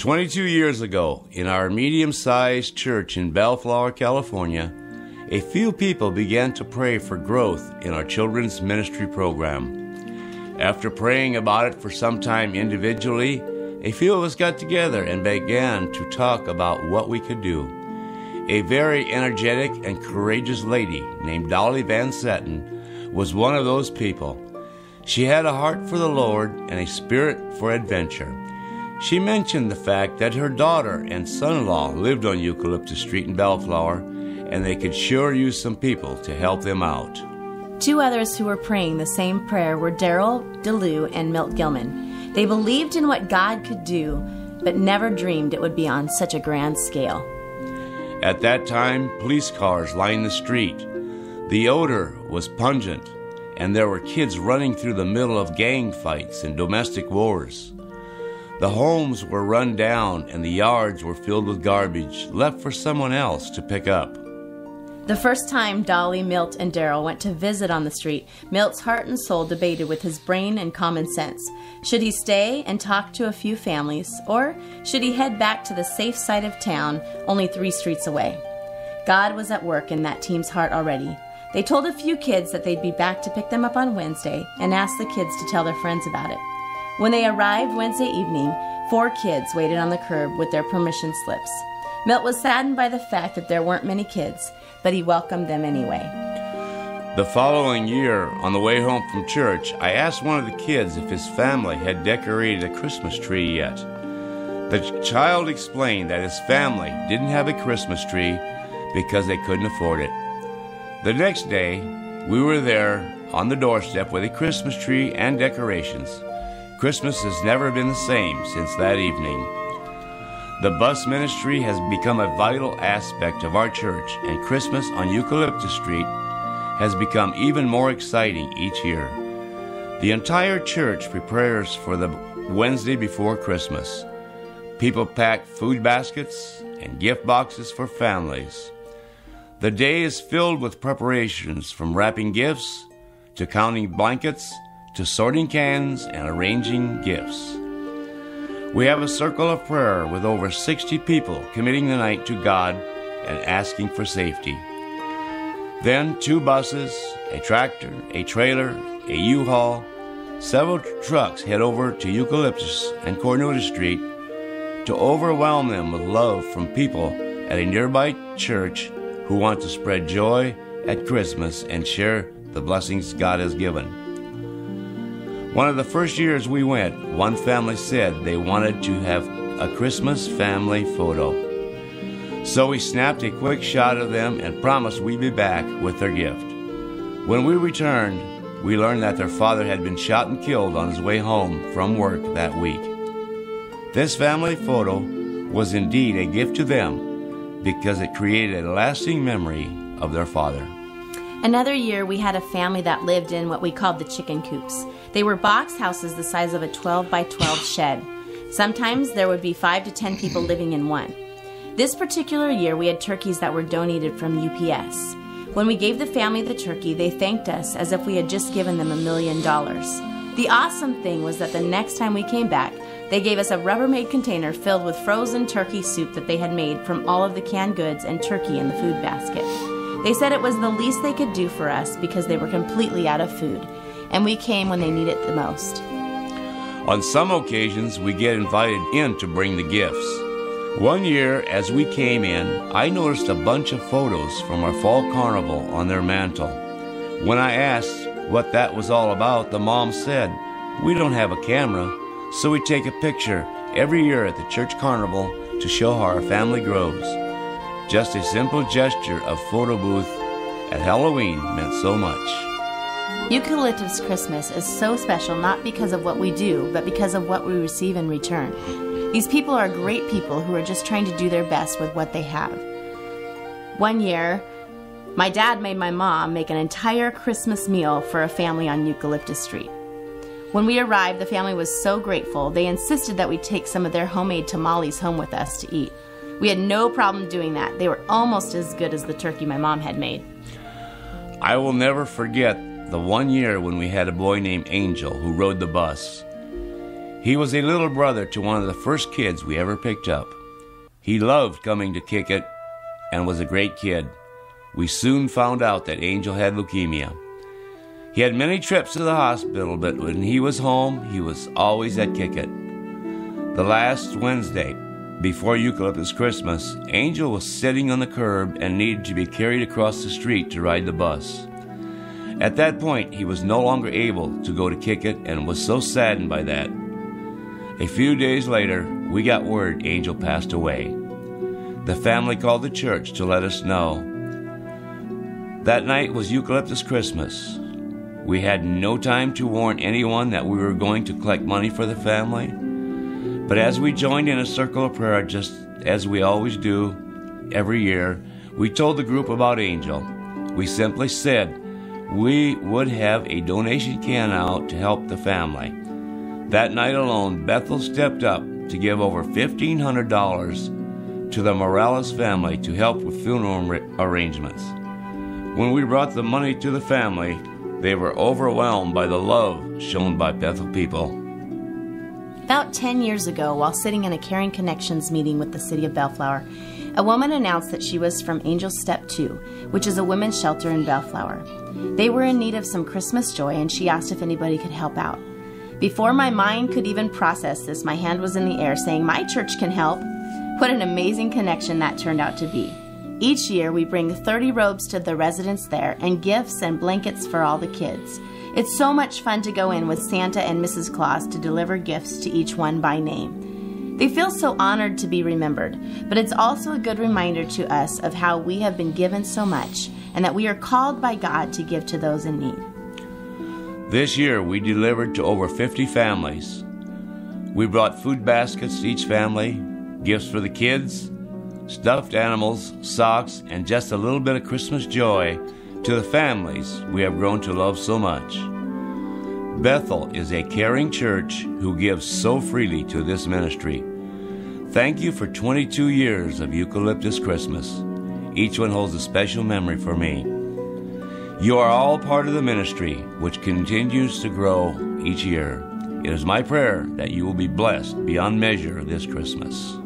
22 years ago, in our medium-sized church in Bellflower, California, a few people began to pray for growth in our children's ministry program. After praying about it for some time individually, a few of us got together and began to talk about what we could do. A very energetic and courageous lady named Dolly Van Setten was one of those people. She had a heart for the Lord and a spirit for adventure. She mentioned the fact that her daughter and son-in-law lived on Eucalyptus Street in Bellflower, and they could sure use some people to help them out. Two others who were praying the same prayer were Daryl DeLue and Milt Gilman. They believed in what God could do, but never dreamed it would be on such a grand scale. At that time, police cars lined the street. The odor was pungent, and there were kids running through the middle of gang fights and domestic wars. The homes were run down and the yards were filled with garbage left for someone else to pick up. The first time Dolly, Milt, and Daryl went to visit on the street, Milt's heart and soul debated with his brain and common sense. Should he stay and talk to a few families, or should he head back to the safe side of town, only 3 streets away? God was at work in that team's heart already. They told a few kids that they'd be back to pick them up on Wednesday and asked the kids to tell their friends about it. When they arrived Wednesday evening, 4 kids waited on the curb with their permission slips. Milt was saddened by the fact that there weren't many kids, but he welcomed them anyway. The following year, on the way home from church, I asked one of the kids if his family had decorated a Christmas tree yet. The child explained that his family didn't have a Christmas tree because they couldn't afford it. The next day, we were there on the doorstep with a Christmas tree and decorations. Christmas has never been the same since that evening. The bus ministry has become a vital aspect of our church, and Christmas on Eucalyptus Street has become even more exciting each year. The entire church prepares for the Wednesday before Christmas. People pack food baskets and gift boxes for families. The day is filled with preparations, from wrapping gifts to counting blankets to sorting cans and arranging gifts. We have a circle of prayer with over 60 people committing the night to God and asking for safety. Then 2 buses, a tractor, a trailer, a U-Haul, several trucks head over to Eucalyptus and Cornuda Street to overwhelm them with love from people at a nearby church who want to spread joy at Christmas and share the blessings God has given. One of the first years we went, one family said they wanted to have a Christmas family photo. So we snapped a quick shot of them and promised we'd be back with their gift. When we returned, we learned that their father had been shot and killed on his way home from work that week. This family photo was indeed a gift to them because it created a lasting memory of their father. Another year, we had a family that lived in what we called the chicken coops. They were box houses the size of a 12 by 12 shed. Sometimes there would be 5 to 10 people living in one. This particular year, we had turkeys that were donated from UPS. When we gave the family the turkey, they thanked us as if we had just given them $1 million. The awesome thing was that the next time we came back, they gave us a Rubbermaid container filled with frozen turkey soup that they had made from all of the canned goods and turkey in the food basket. They said it was the least they could do for us because they were completely out of food, and we came when they needed it the most. On some occasions, we get invited in to bring the gifts. One year, as we came in, I noticed a bunch of photos from our fall carnival on their mantle. When I asked what that was all about, the mom said, "We don't have a camera, so we take a picture every year at the church carnival to show how our family grows." Just a simple gesture of photo booth at Halloween meant so much. Eucalyptus Christmas is so special not because of what we do, but because of what we receive in return. These people are great people who are just trying to do their best with what they have. One year, my dad made my mom make an entire Christmas meal for a family on Eucalyptus Street. When we arrived, the family was so grateful, they insisted that we take some of their homemade tamales home with us to eat. We had no problem doing that. They were almost as good as the turkey my mom had made. I will never forget the one year when we had a boy named Angel who rode the bus. He was a little brother to one of the first kids we ever picked up. He loved coming to kick it and was a great kid. We soon found out that Angel had leukemia. He had many trips to the hospital, but when he was home, he was always at Kick It. The last Wednesday, before Eucalyptus Christmas, Angel was sitting on the curb and needed to be carried across the street to ride the bus. At that point, he was no longer able to go to Kick It and was so saddened by that. A few days later, we got word Angel passed away. The family called the church to let us know. That night was Eucalyptus Christmas. We had no time to warn anyone that we were going to collect money for the family. But as we joined in a circle of prayer, just as we always do every year, we told the group about Angel. We simply said we would have a donation can out to help the family. That night alone, Bethel stepped up to give over $1,500 to the Morales family to help with funeral arrangements. When we brought the money to the family, they were overwhelmed by the love shown by Bethel people. About 10 years ago, while sitting in a Caring Connections meeting with the city of Bellflower, a woman announced that she was from Angel Step 2, which is a women's shelter in Bellflower. They were in need of some Christmas joy, and she asked if anybody could help out. Before my mind could even process this, my hand was in the air saying, "My church can help." What an amazing connection that turned out to be. Each year, we bring 30 robes to the residents there and gifts and blankets for all the kids. It's so much fun to go in with Santa and Mrs. Claus to deliver gifts to each one by name. They feel so honored to be remembered, but it's also a good reminder to us of how we have been given so much and that we are called by God to give to those in need. This year, we delivered to over 50 families. We brought food baskets to each family, gifts for the kids, stuffed animals, socks, and just a little bit of Christmas joy to the families we have grown to love so much. Bethel is a caring church who gives so freely to this ministry. Thank you for 22 years of Eucalyptus Christmas. Each one holds a special memory for me. You are all part of the ministry, which continues to grow each year. It is my prayer that you will be blessed beyond measure this Christmas.